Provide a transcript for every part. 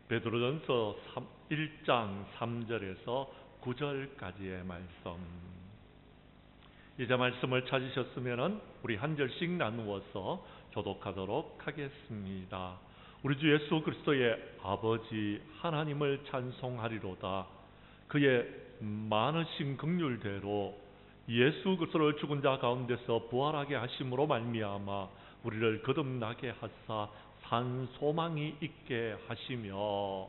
베드로전서 1장 3절에서 9절까지의 말씀. 이제 말씀을 찾으셨으면 우리 한 절씩 나누어서 교독하도록 하겠습니다. 우리 주 예수 그리스도의 아버지 하나님을 찬송하리로다. 그의 많으신 긍휼대로 예수 그리스도를 죽은 자 가운데서 부활하게 하심으로 말미암아 우리를 거듭나게 하사 산 소망이 있게 하시며,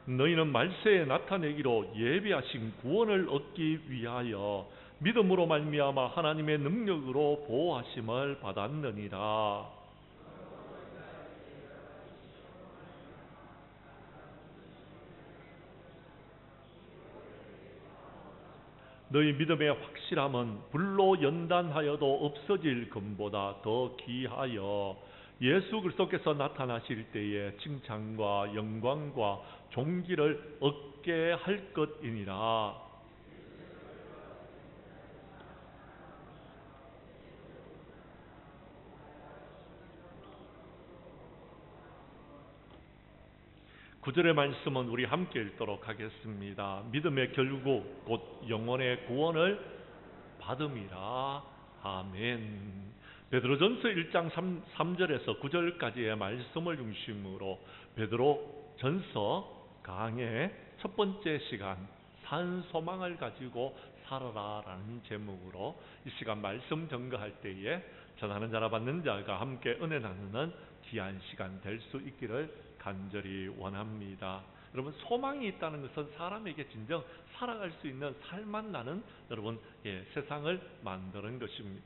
너희는 말세에 나타내기로 예비하신 구원을 얻기 위하여 믿음으로 말미암아 하나님의 능력으로 보호하심을 받았느니라. 너희 믿음의 확실함은 불로 연단하여도 없어질 금보다 더 귀하여 예수 그리스도께서 나타나실 때에 칭찬과 영광과 존귀를 얻게 할 것이니라. 구절의 말씀은 우리 함께 읽도록 하겠습니다. 믿음의 결국 곧 영혼의 구원을 받음이라. 아멘. 베드로전서 1장 3절에서 9절까지의 말씀을 중심으로 베드로전서 강의 첫 번째 시간 산 소망을 가지고 살아라라는 제목으로 이 시간 말씀 전가할 때에 전하는 자나 받는 자가 함께 은혜 나누는 귀한 시간 될 수 있기를 간절히 원합니다. 여러분, 소망이 있다는 것은 사람에게 진정 살아갈 수 있는 살맛 나는 여러분 세상을 만드는 것입니다.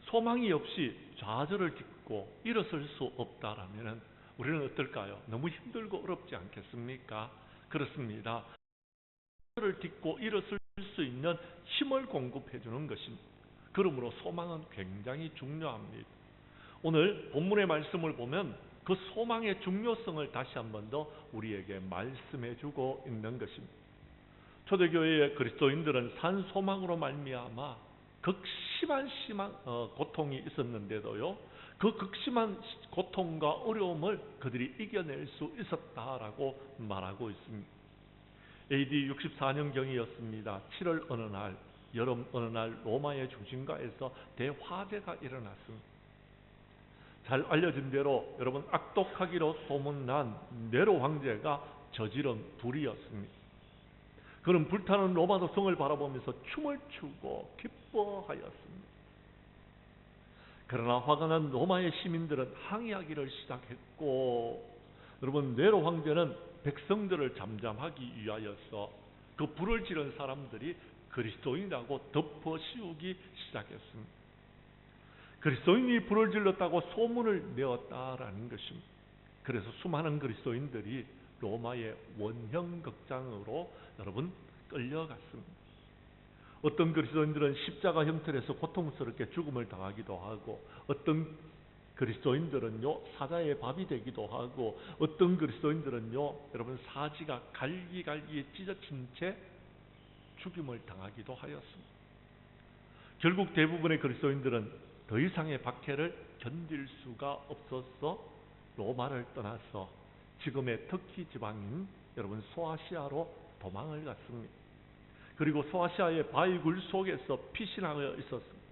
소망이 없이 좌절을 딛고 일어설 수 없다라면 우리는 어떨까요? 너무 힘들고 어렵지 않겠습니까? 그렇습니다. 좌절을 딛고 일어설 수 있는 힘을 공급해 주는 것입니다. 그러므로 소망은 굉장히 중요합니다. 오늘 본문의 말씀을 보면 그 소망의 중요성을 다시 한 번 더 우리에게 말씀해 주고 있는 것입니다. 초대교회의 그리스도인들은 산 소망으로 말미암아 극심한 고통이 있었는데도요, 그 극심한 고통과 어려움을 그들이 이겨낼 수 있었다라고 말하고 있습니다. AD 64년경이었습니다. 7월 어느 날, 여름 어느 날 로마의 중심가에서 대화재가 일어났습니다. 잘 알려진 대로 여러분, 악독하기로 소문난 네로 황제가 저지른 불이었습니다. 그는 불타는 로마 도성을 바라보면서 춤을 추고 기뻐하였습니다. 그러나 화가 난 로마의 시민들은 항의하기를 시작했고, 여러분, 네로 황제는 백성들을 잠잠하기 위하여서 그 불을 지른 사람들이 그리스도인이라고 덮어 씌우기 시작했습니다. 그리스도인이 불을 질렀다고 소문을 내었다라는 것입니다. 그래서 수많은 그리스도인들이 로마의 원형극장으로 여러분 끌려갔습니다. 어떤 그리스도인들은 십자가 형틀에서 고통스럽게 죽음을 당하기도 하고, 어떤 그리스도인들은요 사자의 밥이 되기도 하고, 어떤 그리스도인들은요 여러분 사지가 갈기갈기 찢어진 채 죽임을 당하기도 하였습니다. 결국 대부분의 그리스도인들은 더 이상의 박해를 견딜 수가 없어서 로마를 떠나서 지금의 터키 지방인 여러분 소아시아로 도망을 갔습니다. 그리고 소아시아의 바위굴 속에서 피신하여 있었습니다.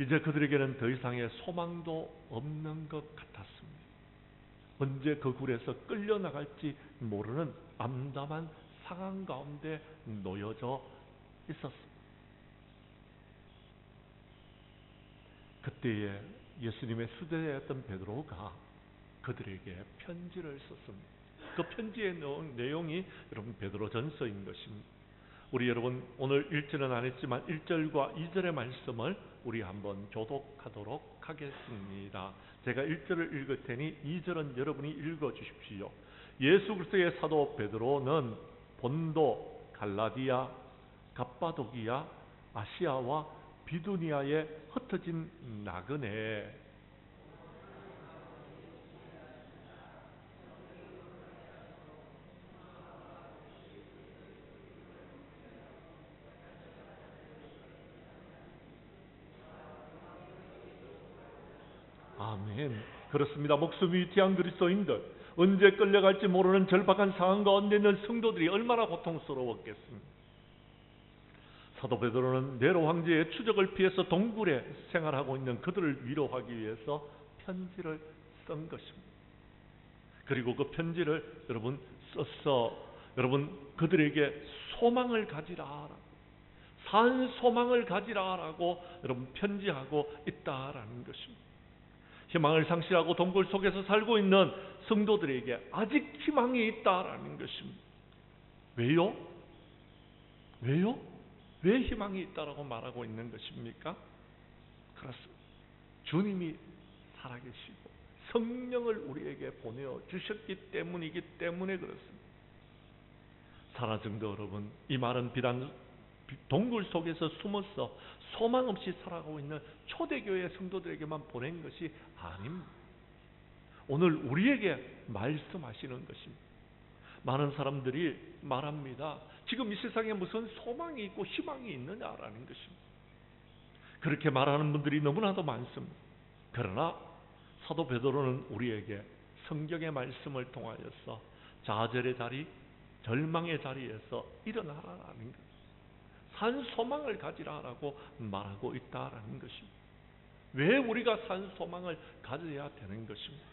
이제 그들에게는 더 이상의 소망도 없는 것 같았습니다. 언제 그 굴에서 끌려나갈지 모르는 암담한 상황 가운데 놓여져 있었습니다. 그때에 예수님의 수제자였던 베드로가 그들에게 편지를 썼습니다. 그 편지의 내용이 여러분 베드로전서인 것입니다. 우리 여러분 오늘 1절은 안 했지만 1절과 2절의 말씀을 우리 한번 교독하도록 하겠습니다. 제가 1절을 읽을 테니 2절은 여러분이 읽어 주십시오. 예수 그리스도의 사도 베드로는 본도, 갈라디아, 갑바도기아, 아시아와 비두니아에 흩어진 나그네 아멘. 그렇습니다. 목숨이 위태한 그리스도인들, 언제 끌려갈지 모르는 절박한 상황 가운데 있는 성도들이 얼마나 고통스러웠겠습니까? 사도 베드로는 네로 황제의 추적을 피해서 동굴에 생활하고 있는 그들을 위로하기 위해서 편지를 쓴 것입니다. 그리고 그 편지를 여러분 써서 그들에게 소망을 가지라, 산 소망을 가지라라고 여러분 편지하고 있다라는 것입니다. 희망을 상실하고 동굴 속에서 살고 있는 성도들에게 아직 희망이 있다라는 것입니다. 왜요? 왜 희망이 있다라고 말하고 있는 것입니까? 그렇습니다. 주님이 살아계시고 성령을 우리에게 보내어 주셨기 때문이기 때문에 그렇습니다. 사랑하는 성도 여러분, 이 말은 비단 동굴 속에서 숨어서 소망 없이 살아가고 있는 초대교회 성도들에게만 보낸 것이 아닙니다. 오늘 우리에게 말씀하시는 것입니다. 많은 사람들이 말합니다. 지금 이 세상에 무슨 소망이 있고 희망이 있느냐라는 것입니다. 그렇게 말하는 분들이 너무나도 많습니다. 그러나 사도 베드로는 우리에게 성경의 말씀을 통하여서 좌절의 자리, 절망의 자리에서 일어나라는 것, 산 소망을 가지라라고 말하고 있다라는 것입니다. 왜 우리가 산 소망을 가져야 되는 것입니까?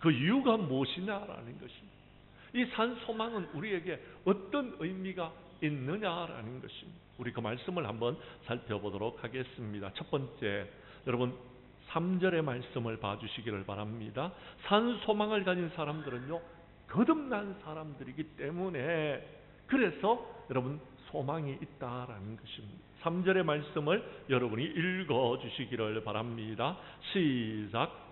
그 이유가 무엇이냐라는 것입니다. 이 산 소망은 우리에게 어떤 의미가 있느냐라는 것입니다. 우리 그 말씀을 한번 살펴보도록 하겠습니다. 첫 번째, 여러분 3절의 말씀을 봐주시기를 바랍니다. 산 소망을 가진 사람들은요, 거듭난 사람들이기 때문에, 그래서 여러분 소망이 있다라는 것입니다. 3절의 말씀을 여러분이 읽어주시기를 바랍니다. 시작.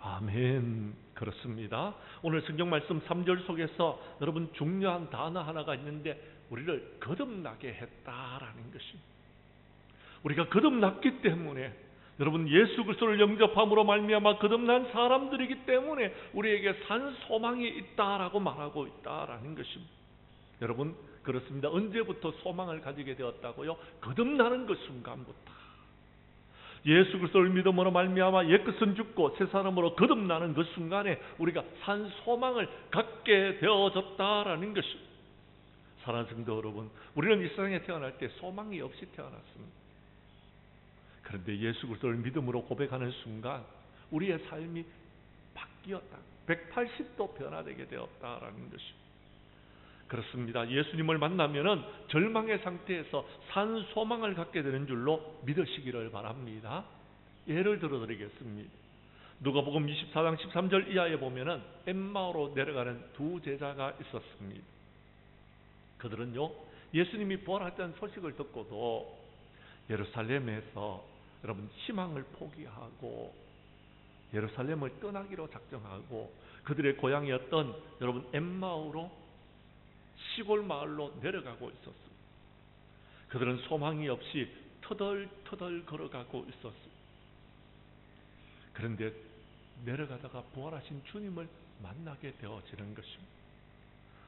아멘. 그렇습니다. 오늘 성경 말씀 3절 속에서 여러분 중요한 단어 하나가 있는데, 우리를 거듭나게 했다라는 것입니다. 우리가 거듭났기 때문에, 여러분 예수 그리스도를 영접함으로 말미암아 거듭난 사람들이기 때문에 우리에게 산 소망이 있다라고 말하고 있다라는 것입니다. 여러분 그렇습니다. 언제부터 소망을 가지게 되었다고요? 거듭나는 그 순간부터. 예수 그리스도를 믿음으로 말미암아 옛것은 죽고 새 사람으로 거듭나는 그 순간에 우리가 산 소망을 갖게 되어졌다라는 것입니다. 사랑하는 성도 여러분, 우리는 이 세상에 태어날 때 소망이 없이 태어났습니다. 그런데 예수 그리스도를 믿음으로 고백하는 순간 우리의 삶이 바뀌었다, 180도 변화되게 되었다라는 것입니다. 그렇습니다. 예수님을 만나면은 절망의 상태에서 산 소망을 갖게 되는 줄로 믿으시기를 바랍니다. 예를 들어 드리겠습니다. 누가복음 24장 13절 이하에 보면은 엠마오로 내려가는 두 제자가 있었습니다. 그들은요, 예수님이 부활했다는 소식을 듣고도 예루살렘에서 여러분 희망을 포기하고 예루살렘을 떠나기로 작정하고 그들의 고향이었던 여러분 엠마오로 시골 마을로 내려가고 있었습니다. 그들은 소망이 없이 터덜터덜 걸어가고 있었습니다. 그런데 내려가다가 부활하신 주님을 만나게 되어지는 것입니다.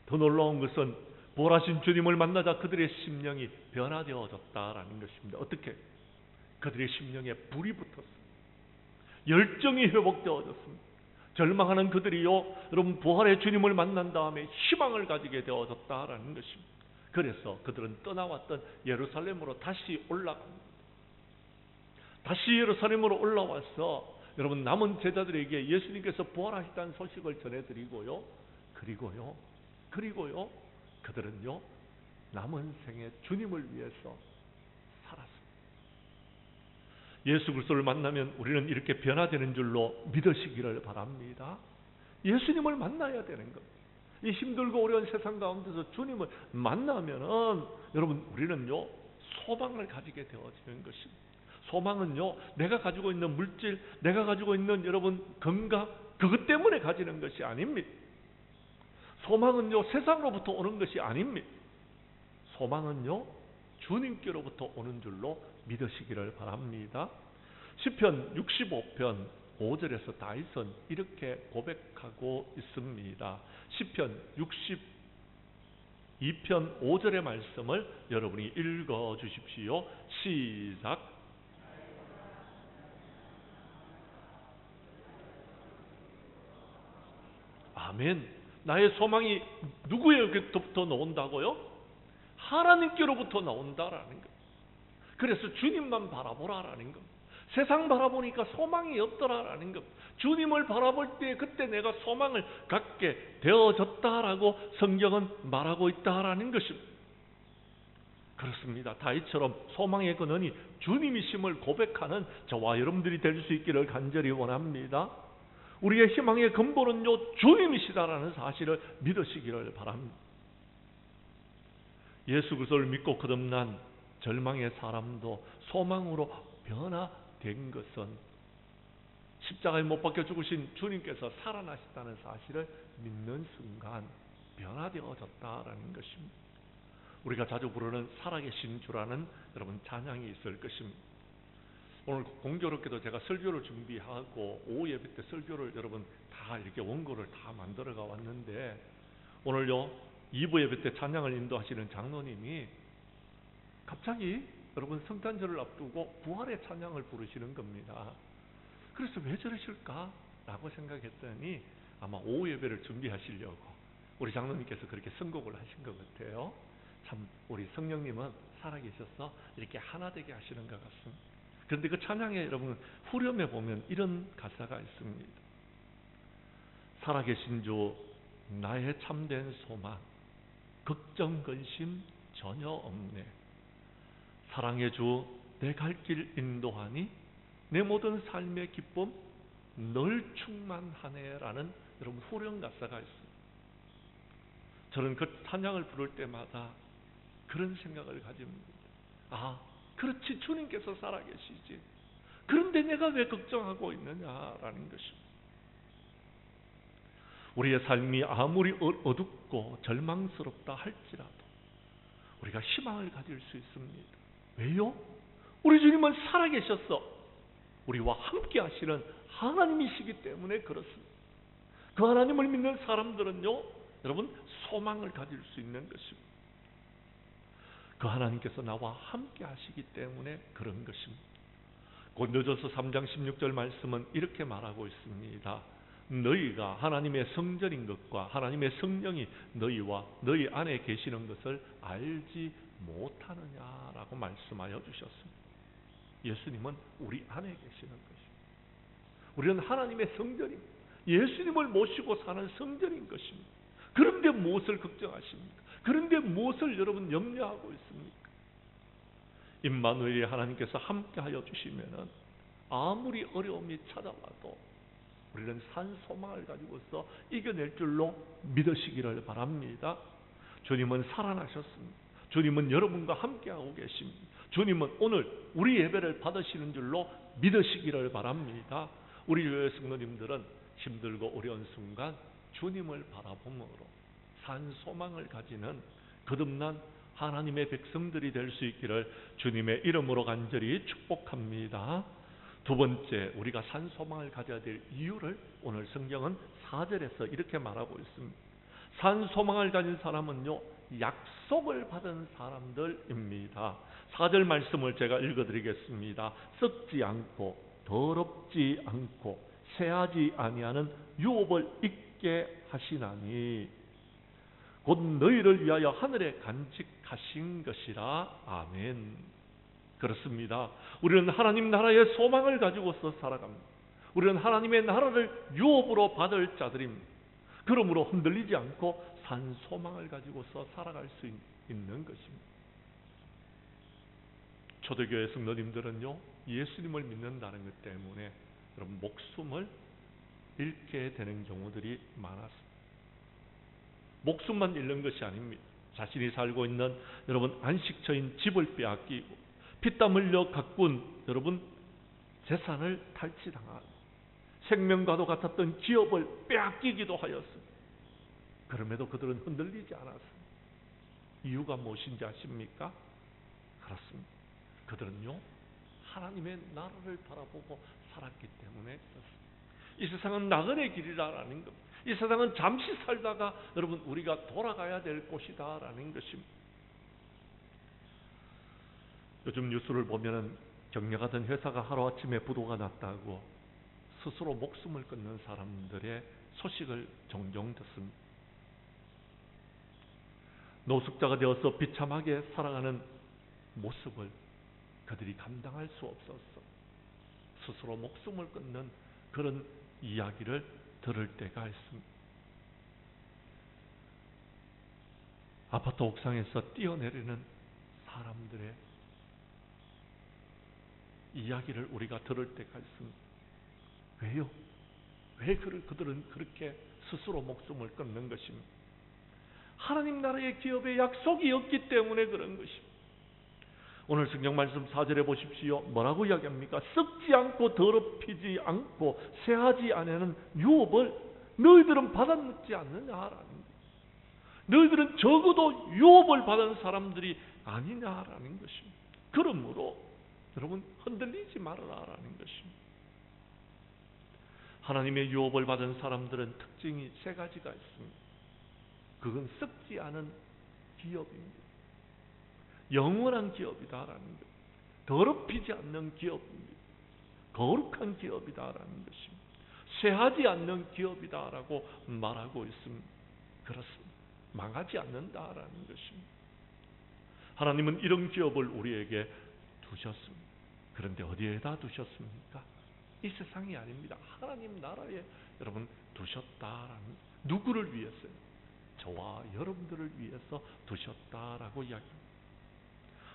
더 놀라운 것은 부활하신 주님을 만나자 그들의 심령이 변화되어졌다라는 것입니다. 어떻게? 그들의 심령에 불이 붙었습니다. 열정이 회복되어졌습니다. 절망하는 그들이요, 여러분 부활의 주님을 만난 다음에 희망을 가지게 되어졌다라는 것입니다. 그래서 그들은 떠나왔던 예루살렘으로 다시 올라갑니다. 다시 예루살렘으로 올라와서 여러분 남은 제자들에게 예수님께서 부활하셨다는 소식을 전해드리고요, 그리고요 그들은요 남은 생에 주님을 위해서 살았습니다. 예수 그리스도를 만나면 우리는 이렇게 변화되는 줄로 믿으시기를 바랍니다. 예수님을 만나야 되는 겁니다. 이 힘들고 어려운 세상 가운데서 주님을 만나면은 여러분 우리는요 소망을 가지게 되어지는 것입니다. 소망은요 내가 가지고 있는 물질, 내가 가지고 있는 여러분 건강, 그것 때문에 가지는 것이 아닙니다. 소망은요 세상으로부터 오는 것이 아닙니다. 소망은요 주님께로부터 오는 줄로 믿으시기를 바랍니다. 시편 65편 5절에서 다윗은 이렇게 고백하고 있습니다. 시편 62편 5절의 말씀을 여러분이 읽어 주십시오. 시작. 아멘. 나의 소망이 누구에게부터 나온다고요? 하나님께로부터 나온다라는 것. 그래서 주님만 바라보라라는 것. 세상 바라보니까 소망이 없더라라는 것. 주님을 바라볼 때 그때 내가 소망을 갖게 되어졌다라고 성경은 말하고 있다라는 것입니다. 그렇습니다. 다윗처럼 소망의 근원이 주님이심을 고백하는 저와 여러분들이 될 수 있기를 간절히 원합니다. 우리의 희망의 근본은요, 주님이시다라는 사실을 믿으시기를 바랍니다. 예수 그리스도를 믿고 거듭난 절망의 사람도 소망으로 변화된 것은 십자가에 못 박혀 죽으신 주님께서 살아나셨다는 사실을 믿는 순간 변화되어졌다라는 것입니다. 우리가 자주 부르는 살아계신 주라는 여러분 찬양이 있을 것입니다. 오늘 공교롭게도 제가 설교를 준비하고 오후 예배 때 설교를 여러분 다 이렇게 원고를 다 만들어가 왔는데, 오늘요 2부 예배 때 찬양을 인도하시는 장로님이 갑자기 여러분 성탄절을 앞두고 부활의 찬양을 부르시는 겁니다. 그래서 왜 저러실까? 라고 생각했더니 아마 오후 예배를 준비하시려고 우리 장로님께서 그렇게 선곡을 하신 것 같아요. 참 우리 성령님은 살아계셔서 이렇게 하나 되게 하시는 것 같습니다. 그런데 그 찬양에 여러분 후렴에 보면 이런 가사가 있습니다. 살아계신 주 나의 참된 소망, 걱정 근심 전혀 없네. 사랑의 주 내 갈 길 인도하니 내 모든 삶의 기쁨 늘 충만하네 라는 여러분 후렴 가사가 있습니다. 저는 그 찬양을 부를 때마다 그런 생각을 가집니다. 아, 그렇지, 주님께서 살아계시지. 그런데 내가 왜 걱정하고 있느냐라는 것입니다. 우리의 삶이 아무리 어둡고 절망스럽다 할지라도 우리가 희망을 가질 수 있습니다. 왜요? 우리 주님은 살아계셔서 우리와 함께 하시는 하나님이시기 때문에 그렇습니다. 그 하나님을 믿는 사람들은요, 여러분 소망을 가질 수 있는 것입니다. 그 하나님께서 나와 함께 하시기 때문에 그런 것입니다. 고린도전서 3장 16절 말씀은 이렇게 말하고 있습니다. 너희가 하나님의 성전인 것과 하나님의 성령이 너희와 너희 안에 계시는 것을 알지 못하느냐라고 말씀하여 주셨습니다. 예수님은 우리 안에 계시는 것입니다. 우리는 하나님의 성전입니다. 예수님을 모시고 사는 성전인 것입니다. 그런데 무엇을 걱정하십니까? 그런데 무엇을 여러분 염려하고 있습니까? 임마누엘의 하나님께서 함께하여 주시면은 아무리 어려움이 찾아와도 우리는 산 소망을 가지고서 이겨낼 줄로 믿으시기를 바랍니다. 주님은 살아나셨습니다. 주님은 여러분과 함께하고 계십니다. 주님은 오늘 우리 예배를 받으시는 줄로 믿으시기를 바랍니다. 우리 교회 성도님들은 힘들고 어려운 순간 주님을 바라봄으로 산 소망을 가지는 거듭난 하나님의 백성들이 될 수 있기를 주님의 이름으로 간절히 축복합니다. 두 번째, 우리가 산 소망을 가져야 될 이유를 오늘 성경은 4절에서 이렇게 말하고 있습니다. 산 소망을 가진 사람은요, 약속을 받은 사람들입니다. 4절 말씀을 제가 읽어드리겠습니다. 썩지 않고 더럽지 않고 새하지 아니하는 유업을 잊게 하시나니 곧 너희를 위하여 하늘에 간직하신 것이라. 아멘. 그렇습니다. 우리는 하나님 나라의 소망을 가지고서 살아갑니다. 우리는 하나님의 나라를 유업으로 받을 자들입니다. 그러므로 흔들리지 않고 산 소망을 가지고서 살아갈 수 있는 것입니다. 초대교회 성도님들은요, 예수님을 믿는다는 것 때문에 여러분 목숨을 잃게 되는 경우들이 많았습니다. 목숨만 잃는 것이 아닙니다. 자신이 살고 있는 여러분 안식처인 집을 빼앗기고 피땀 흘려 가꾼 여러분 재산을 탈취당하고 생명과도 같았던 기업을 빼앗기기도 하였습니다. 그럼에도 그들은 흔들리지 않았습니다. 이유가 무엇인지 아십니까? 그렇습니다. 그들은요, 하나님의 나라를 바라보고 살았기 때문에 그렇습니다. 이 세상은 나그네 길이라는 것. 이 세상은 잠시 살다가 여러분 우리가 돌아가야 될 곳이다라는 것입니다. 요즘 뉴스를 보면은 격려하던 회사가 하루아침에 부도가 났다고 스스로 목숨을 끊는 사람들의 소식을 종종 듣습니다. 노숙자가 되어서 비참하게 살아가는 모습을 그들이 감당할 수 없어서 스스로 목숨을 끊는 그런 이야기를 들을 때가 있습니다. 아파트 옥상에서 뛰어내리는 사람들의 이야기를 우리가 들을 때가 있습니다. 왜요? 왜 그들은 그렇게 스스로 목숨을 끊는 것입니까? 하나님 나라의 기업에 약속이 없기 때문에 그런 것입니다. 오늘 성경 말씀 4절에 보십시오. 뭐라고 이야기합니까? 썩지 않고 더럽히지 않고 쇠하지 않는 유업을 너희들은 받았지 않느냐라는 거예요. 너희들은 적어도 유업을 받은 사람들이 아니냐라는 것입니다. 그러므로 여러분 흔들리지 말아라라는 것입니다. 하나님의 유업을 받은 사람들은 특징이 세 가지가 있습니다. 그건 썩지 않은 기업입니다. 영원한 기업이다라는 것. 더럽히지 않는 기업입니다. 거룩한 기업이다라는 것입니다. 쇠하지 않는 기업이다라고 말하고 있습니다. 그렇습니다. 망하지 않는다라는 것입니다. 하나님은 이런 기업을 우리에게 두셨습니다. 그런데 어디에다 두셨습니까? 이 세상이 아닙니다. 하나님 나라에 여러분 두셨다라는, 누구를 위해서요? 저와 여러분들을 위해서 두셨다라고 이야기합니다.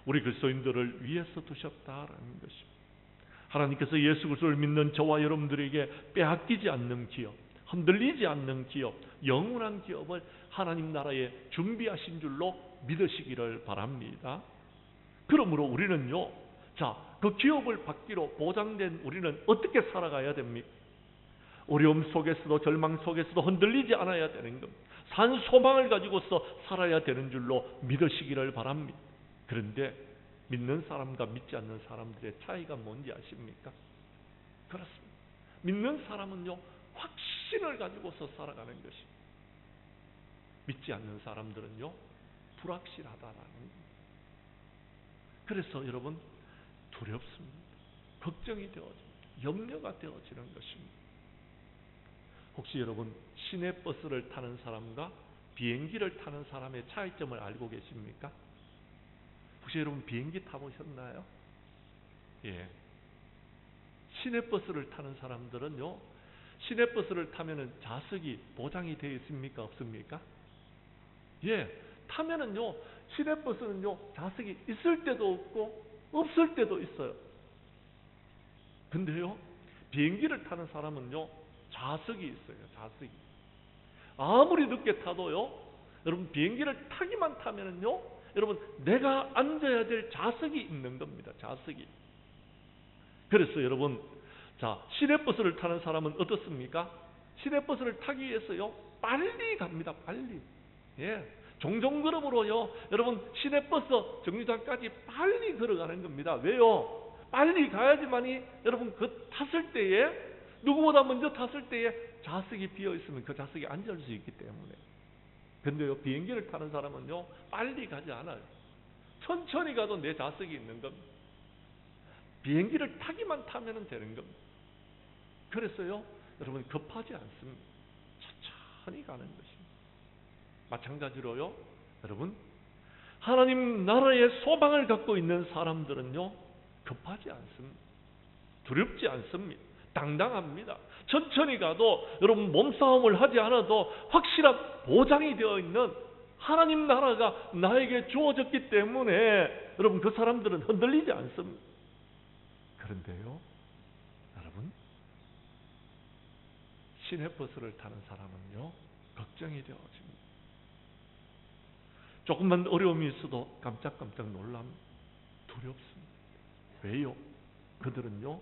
우리 그리스도인들을 위해서 두셨다라는 것입니다. 하나님께서 예수 그리스도를 믿는 저와 여러분들에게 빼앗기지 않는 기업, 흔들리지 않는 기업, 영원한 기업을 하나님 나라에 준비하신 줄로 믿으시기를 바랍니다. 그러므로 우리는요, 그 기업을 받기로 보장된 우리는 어떻게 살아가야 됩니까? 어려움 속에서도 절망 속에서도 흔들리지 않아야 되는 겁니다. 산 소망을 가지고서 살아야 되는 줄로 믿으시기를 바랍니다. 그런데 믿는 사람과 믿지 않는 사람들의 차이가 뭔지 아십니까? 그렇습니다. 믿는 사람은요, 확신을 가지고서 살아가는 것입니다. 믿지 않는 사람들은요, 불확실하다라는 겁니다. 그래서 여러분 두렵습니다. 걱정이 되어집니다. 염려가 되어지는 것입니다. 혹시 여러분 시내버스를 타는 사람과 비행기를 타는 사람의 차이점을 알고 계십니까? 혹시 여러분 비행기 타보셨나요? 예. 시내버스를 타는 사람들은요, 시내버스를 타면은 좌석이 보장이 되어 있습니까? 없습니까? 예. 타면은요, 시내버스는요, 좌석이 있을 때도 없고 없을 때도 있어요. 근데요, 비행기를 타는 사람은요, 좌석이 있어요. 좌석이. 아무리 늦게 타도요, 여러분 비행기를 타기만 타면은요, 여러분 내가 앉아야 될 좌석이 있는 겁니다. 좌석이. 그래서 여러분, 시내버스를 타는 사람은 어떻습니까? 시내버스를 타기 위해서요, 빨리 갑니다. 빨리. 예. 종종 그러므로요, 여러분 시내버스 정류장까지 빨리 걸어가는 겁니다. 왜요? 빨리 가야지만이 여러분 그 탔을 때에, 누구보다 먼저 탔을 때에 좌석이 비어 있으면 그 좌석에 앉을 수 있기 때문에. 근데요, 비행기를 타는 사람은요, 빨리 가지 않아요. 천천히 가도 내 좌석이 있는 겁니다. 비행기를 타기만 타면 되는 겁니다. 그래서요, 여러분 급하지 않습니다. 천천히 가는 것입니다. 마찬가지로요, 여러분 하나님 나라의 소망을 갖고 있는 사람들은요, 급하지 않습니다. 두렵지 않습니다. 당당합니다. 천천히 가도 여러분 몸싸움을 하지 않아도 확실한 보장이 되어 있는 하나님 나라가 나에게 주어졌기 때문에 여러분 그 사람들은 흔들리지 않습니다. 그런데요, 여러분 시내버스를 타는 사람은요, 걱정이 되어집니다. 조금만 어려움이 있어도 깜짝깜짝 놀랍니다. 두렵습니다. 왜요? 그들은요,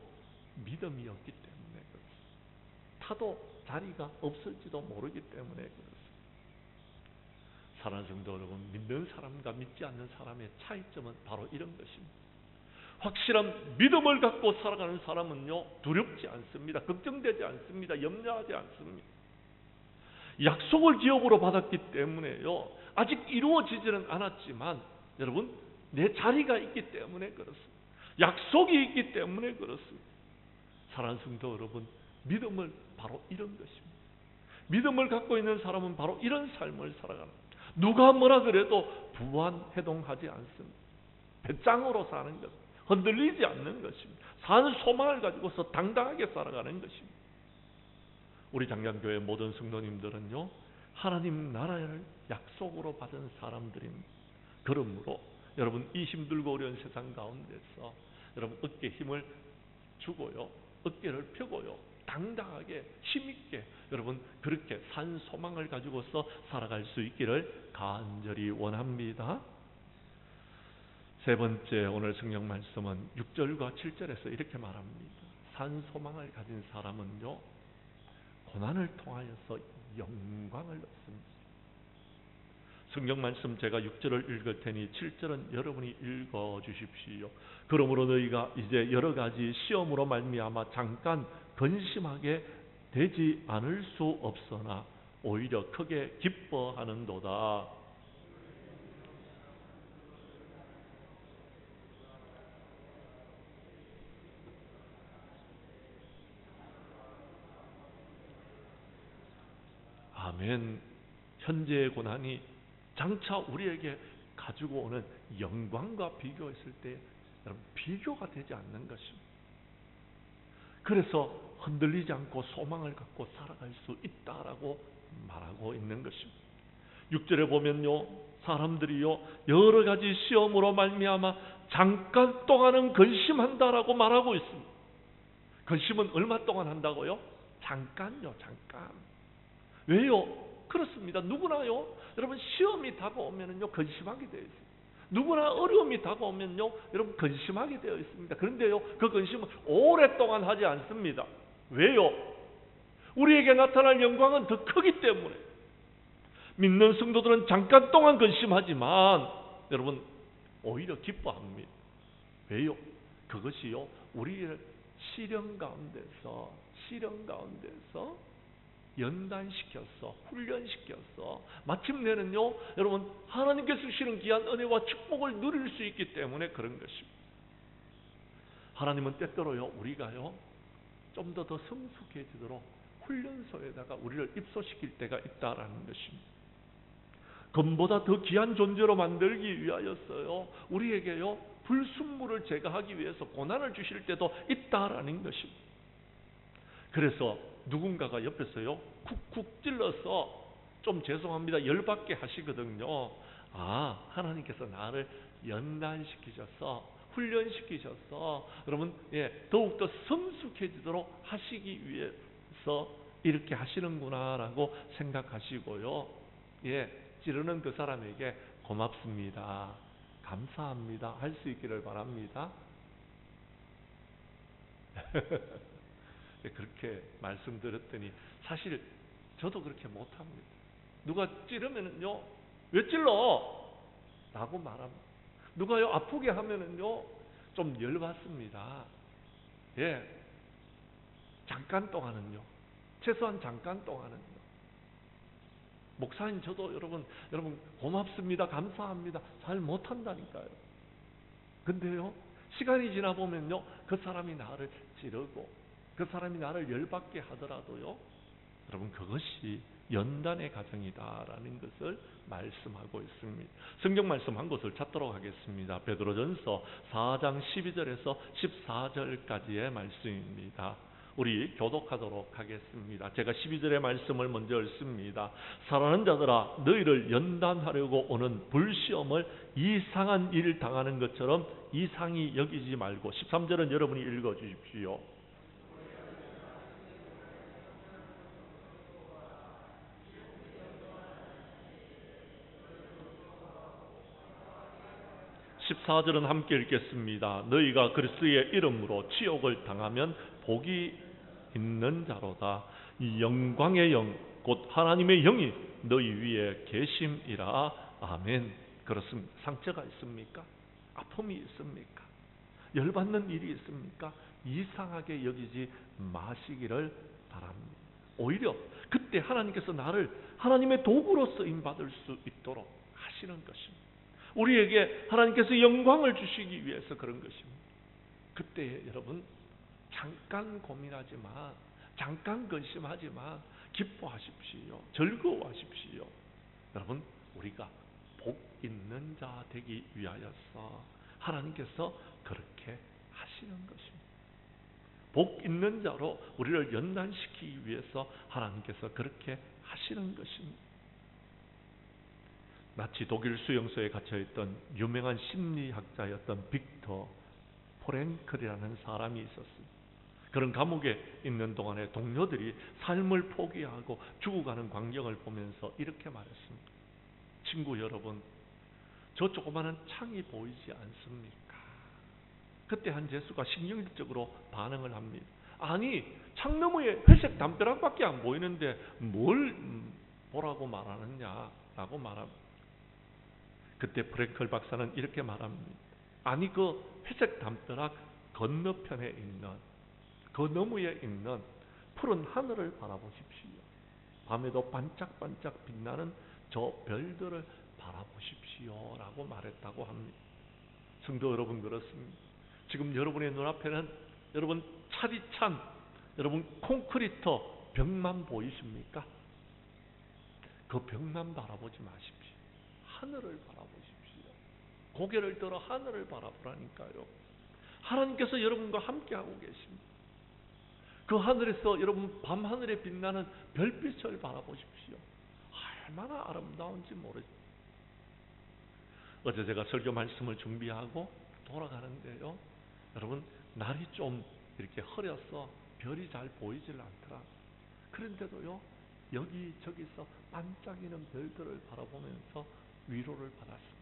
믿음이 없기 때문에 그렇습니다. 타도 자리가 없을지도 모르기 때문에 그렇습니다. 사랑하는 성도 여러분, 믿는 사람과 믿지 않는 사람의 차이점은 바로 이런 것입니다. 확실한 믿음을 갖고 살아가는 사람은요, 두렵지 않습니다. 걱정되지 않습니다. 염려하지 않습니다. 약속을 기업으로 받았기 때문에요, 아직 이루어지지는 않았지만 여러분, 내 자리가 있기 때문에 그렇습니다. 약속이 있기 때문에 그렇습니다. 사랑하는 성도 여러분, 믿음을 바로 이런 것입니다. 믿음을 갖고 있는 사람은 바로 이런 삶을 살아가는 겁니다. 누가 뭐라 그래도 부안해동하지 않습니다. 배짱으로 사는 것, 흔들리지 않는 것입니다. 사는 소망을 가지고서 당당하게 살아가는 것입니다. 우리 장량교회 모든 성도님들은요, 하나님 나라를 약속으로 받은 사람들입니다. 그러므로 여러분, 이 힘들고 어려운 세상 가운데서 여러분 어깨에 힘을 주고요, 어깨를 펴고요, 당당하게 힘있게 여러분 그렇게 산 소망을 가지고서 살아갈 수 있기를 간절히 원합니다. 세 번째 오늘 성경 말씀은 6절과 7절에서 이렇게 말합니다. 산 소망을 가진 사람은요, 고난을 통하여서 영광을 얻습니다. 성경 말씀 제가 6절을 읽을 테니 7절은 여러분이 읽어 주십시오. 그러므로 너희가 이제 여러 가지 시험으로 말미암아 잠깐 근심하게 되지 않을 수 없으나 오히려 크게 기뻐하는도다. 아멘. 현재의 고난이 장차 우리에게 가지고 오는 영광과 비교했을 때 여러분 비교가 되지 않는 것입니다. 그래서 흔들리지 않고 소망을 갖고 살아갈 수 있다라고 말하고 있는 것입니다. 6절에 보면요, 사람들이요 여러 가지 시험으로 말미암아 잠깐 동안은 근심한다라고 말하고 있습니다. 근심은 얼마 동안 한다고요? 잠깐요, 잠깐. 왜요? 그렇습니다. 누구나요, 여러분 시험이 다가오면요 근심하게 되어 있습니다. 누구나 어려움이 다가오면요 여러분 근심하게 되어 있습니다. 그런데요, 그 근심은 오랫동안 하지 않습니다. 왜요? 우리에게 나타날 영광은 더 크기 때문에. 믿는 성도들은 잠깐 동안 근심하지만 여러분 오히려 기뻐합니다. 왜요? 그것이요 우리를 시련 가운데서 연단시켜서 훈련시켜서 마침내는요 여러분 하나님께서 주시는 귀한 은혜와 축복을 누릴 수 있기 때문에 그런 것입니다. 하나님은 때때로요 우리가요 좀 더 성숙해지도록 훈련소에다가 우리를 입소시킬 때가 있다라는 것입니다. 금보다 더 귀한 존재로 만들기 위하여서요 우리에게요 불순물을 제거하기 위해서 고난을 주실 때도 있다라는 것입니다. 그래서 누군가가 옆에서요 쿡쿡 찔러서 좀 죄송합니다 열받게 하시거든요. 아, 하나님께서 나를 연단시키셔서 훈련시키셔서 여러분 더욱더 성숙해지도록 하시기 위해서 이렇게 하시는구나라고 생각하시고요. 찌르는 그 사람에게 고맙습니다, 감사합니다 할 수 있기를 바랍니다. 그렇게 말씀드렸더니 사실 저도 그렇게 못합니다. 누가 찌르면은요 왜 찔러? 라고 말합니다. 누가요 아프게 하면은요 좀 열받습니다. 잠깐 동안은요, 최소한 잠깐 동안은요. 목사님 저도 여러분 고맙습니다 감사합니다 잘 못한다니까요. 근데요 시간이 지나 보면요 그 사람이 나를 찌르고 그 사람이 나를 열받게 하더라도요 여러분 그것이 연단의 과정이다라는 것을 말씀하고 있습니다. 성경 말씀 한 곳을 찾도록 하겠습니다. 베드로전서 4장 12절에서 14절까지의 말씀입니다. 우리 교독하도록 하겠습니다. 제가 12절의 말씀을 먼저 읽습니다. 사랑하는 자들아 너희를 연단하려고 오는 불시험을 이상한 일 당하는 것처럼 이상히 여기지 말고 13절은 여러분이 읽어 주십시오. 14절은 함께 읽겠습니다. 너희가 그리스도의 이름으로 치욕을 당하면 복이 있는 자로다. 이 영광의 영 곧 하나님의 영이 너희 위에 계심이라. 아멘. 그렇습니다. 상처가 있습니까? 아픔이 있습니까? 열받는 일이 있습니까? 이상하게 여기지 마시기를 바랍니다. 오히려 그때 하나님께서 나를 하나님의 도구로 쓰임받을 수 있도록 하시는 것입니다. 우리에게 하나님께서 영광을 주시기 위해서 그런 것입니다. 그때 여러분 잠깐 고민하지만, 잠깐 근심하지만 기뻐하십시오. 즐거워하십시오. 여러분, 우리가 복 있는 자 되기 위하여서 하나님께서 그렇게 하시는 것입니다. 복 있는 자로 우리를 연단시키기 위해서 하나님께서 그렇게 하시는 것입니다. 나치 독일 수용소에 갇혀있던 유명한 심리학자였던 빅터 프랭클이라는 사람이 있었습니다. 그런 감옥에 있는 동안에 동료들이 삶을 포기하고 죽어가는 광경을 보면서 이렇게 말했습니다. 친구 여러분, 저 조그마한 창이 보이지 않습니까? 그때 한 제수가 신경질적으로 반응을 합니다. 아니, 창 너머에 회색 담벼락밖에 안 보이는데 뭘 보라고 말하느냐 라고 말합니다. 그때 프랭클 박사는 이렇게 말합니다. 아니, 그 회색 담벼락 건너편에 있는, 그 너머에 있는 푸른 하늘을 바라보십시오. 밤에도 반짝반짝 빛나는 저 별들을 바라보십시오 라고 말했다고 합니다. 성도 여러분, 그렇습니다. 지금 여러분의 눈앞에는 여러분 차디찬 여러분 콘크리트 벽만 보이십니까? 그 벽만 바라보지 마십시오. 하늘을 바라보십시오. 고개를 들어 하늘을 바라보라니까요. 하나님께서 여러분과 함께하고 계십니다. 그 하늘에서 여러분 밤하늘에 빛나는 별빛을 바라보십시오. 얼마나 아름다운지 모르죠. 어제 제가 설교 말씀을 준비하고 돌아가는데요, 여러분 날이 좀 이렇게 흐려서 별이 잘 보이질 않더라. 그런데도요, 여기저기서 반짝이는 별들을 바라보면서 위로를 받았습니다.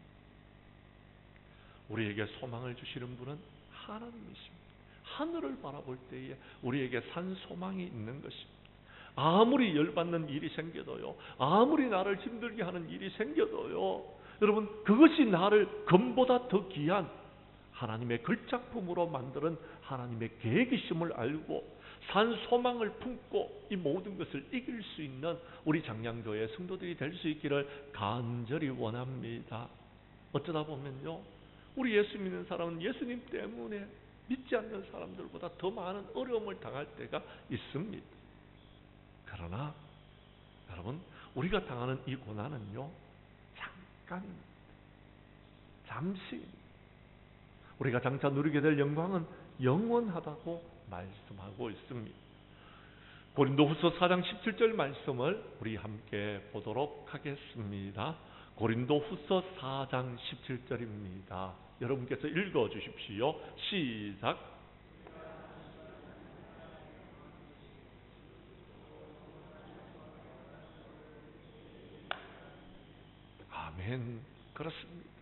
우리에게 소망을 주시는 분은 하나님이십니다. 하늘을 바라볼 때에 우리에게 산 소망이 있는 것입니다. 아무리 열받는 일이 생겨도요, 아무리 나를 힘들게 하는 일이 생겨도요, 여러분 그것이 나를 금보다 더 귀한 하나님의 글작품으로 만드는 하나님의 계획이심을 알고 산 소망을 품고 이 모든 것을 이길 수 있는 우리 장량교회 성도들이 될 수 있기를 간절히 원합니다. 어쩌다 보면요, 우리 예수 믿는 사람은 예수님 때문에 믿지 않는 사람들보다 더 많은 어려움을 당할 때가 있습니다. 그러나 여러분, 우리가 당하는 이 고난은요, 잠깐입니다. 잠시. 우리가 장차 누리게 될 영광은 영원하다고 말씀하고 있습니다. 고린도후서 4장 17절 말씀을 우리 함께 보도록 하겠습니다. 고린도후서 4장 17절입니다. 여러분께서 읽어 주십시오. 시작. 아멘. 그렇습니다.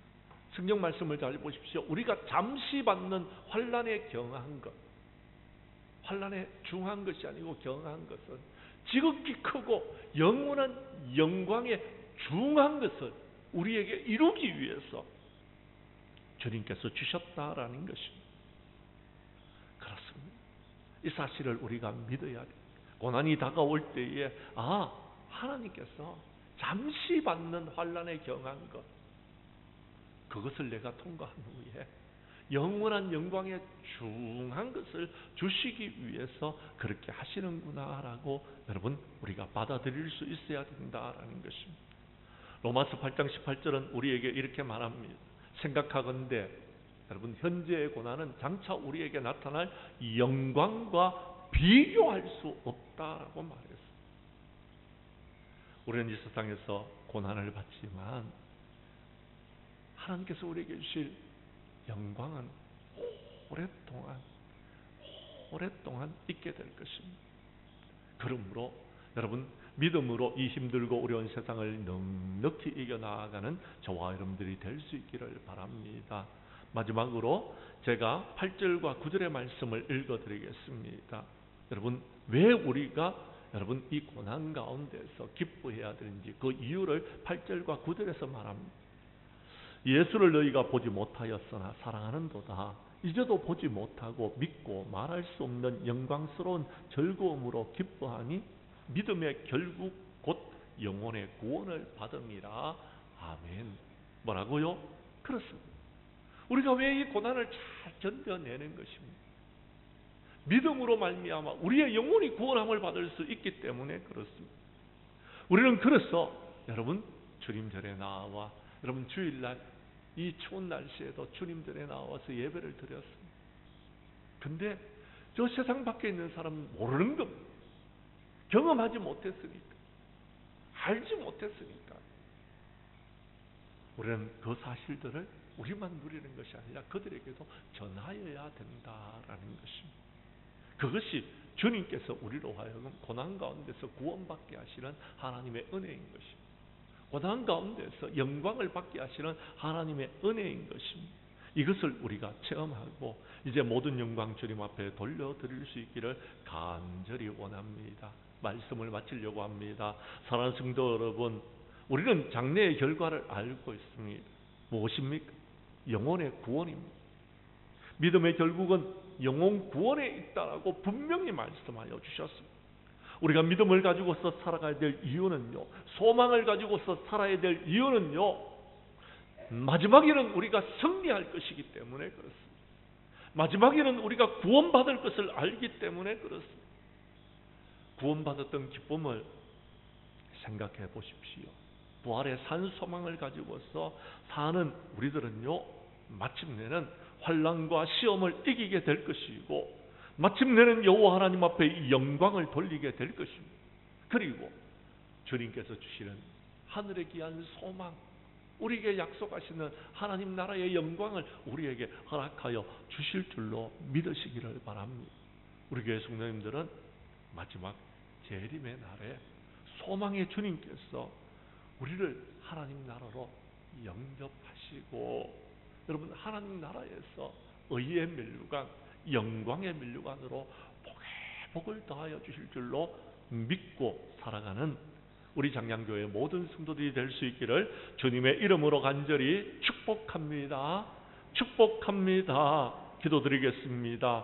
성경 말씀을 잘 보십시오. 우리가 잠시 받는 환난에 경한 것, 환난에 중한 것이 아니고 경한 것은 지극히 크고 영원한 영광에 중한 것을 우리에게 이루기 위해서 주님께서 주셨다라는 것입니다. 그렇습니다. 이 사실을 우리가 믿어야 돼요. 고난이 다가올 때에 하나님께서 잠시 받는 환난에 경한 것, 그것을 내가 통과한 후에 영원한 영광에 중한 것을 주시기 위해서 그렇게 하시는구나라고 여러분 우리가 받아들일 수 있어야 된다라는 것입니다. 로마서 8장 18절은 우리에게 이렇게 말합니다. 생각하건대 여러분 현재의 고난은 장차 우리에게 나타날 영광과 비교할 수 없다라고 말했습니다. 우리는 이 세상에서 고난을 받지만 하나님께서 우리에게 주실 영광은 오랫동안 있게 될 것입니다. 그러므로 여러분 믿음으로 이 힘들고 어려운 세상을 넉넉히 이겨나가는 저와 여러분들이 될 수 있기를 바랍니다. 마지막으로 제가 8절과 9절의 말씀을 읽어드리겠습니다. 여러분 왜 우리가 여러분 이 고난 가운데서 기뻐해야 되는지 그 이유를 8절과 9절에서 말합니다. 예수를 너희가 보지 못하였으나 사랑하는도다. 이제도 보지 못하고 믿고 말할 수 없는 영광스러운 즐거움으로 기뻐하니 믿음의 결국 곧 영혼의 구원을 받음이라. 아멘. 뭐라고요? 그렇습니다. 우리가 왜 이 고난을 잘 견뎌내는 것입니까? 믿음으로 말미암아 우리의 영혼이 구원함을 받을 수 있기 때문에 그렇습니다. 우리는 그래서 여러분 주님전에 나와 여러분 주일날 이 추운 날씨에도 주님전에 나와서 예배를 드렸습니다. 근데 저 세상 밖에 있는 사람은 모르는 겁니다. 경험하지 못했으니까, 알지 못했으니까. 우리는 그 사실들을 우리만 누리는 것이 아니라 그들에게도 전하여야 된다라는 것입니다. 그것이 주님께서 우리로 하여금 고난 가운데서 구원받게 하시는 하나님의 은혜인 것입니다. 고난 가운데서 영광을 받게 하시는 하나님의 은혜인 것입니다. 이것을 우리가 체험하고 이제 모든 영광 주님 앞에 돌려드릴 수 있기를 간절히 원합니다. 말씀을 마치려고 합니다. 사랑하는 성도 여러분, 우리는 장래의 결과를 알고 있습니다. 무엇입니까? 영혼의 구원입니다. 믿음의 결국은 영혼 구원에 있다라고 분명히 말씀하여 주셨습니다. 우리가 믿음을 가지고서 살아가야 될 이유는요, 소망을 가지고서 살아야 될 이유는요, 마지막에는 우리가 승리할 것이기 때문에 그렇습니다. 마지막에는 우리가 구원받을 것을 알기 때문에 그렇습니다. 구원받았던 기쁨을 생각해 보십시오. 부활의 산 소망을 가지고서 사는 우리들은요, 마침내는 환난과 시험을 이기게 될 것이고 마침내는 여호와 하나님 앞에 영광을 돌리게 될 것입니다. 그리고 주님께서 주시는 하늘의 귀한 소망, 우리에게 약속하시는 하나님 나라의 영광을 우리에게 허락하여 주실 줄로 믿으시기를 바랍니다. 우리 교회 성도님들은 마지막 재림의 날에 소망의 주님께서 우리를 하나님 나라로 영접하시고 여러분 하나님 나라에서 의의 면류관, 영광의 면류관으로 복을 더하여 주실 줄로 믿고 살아가는 우리 장량교회 모든 성도들이 될 수 있기를 주님의 이름으로 간절히 축복합니다. 축복합니다. 기도드리겠습니다.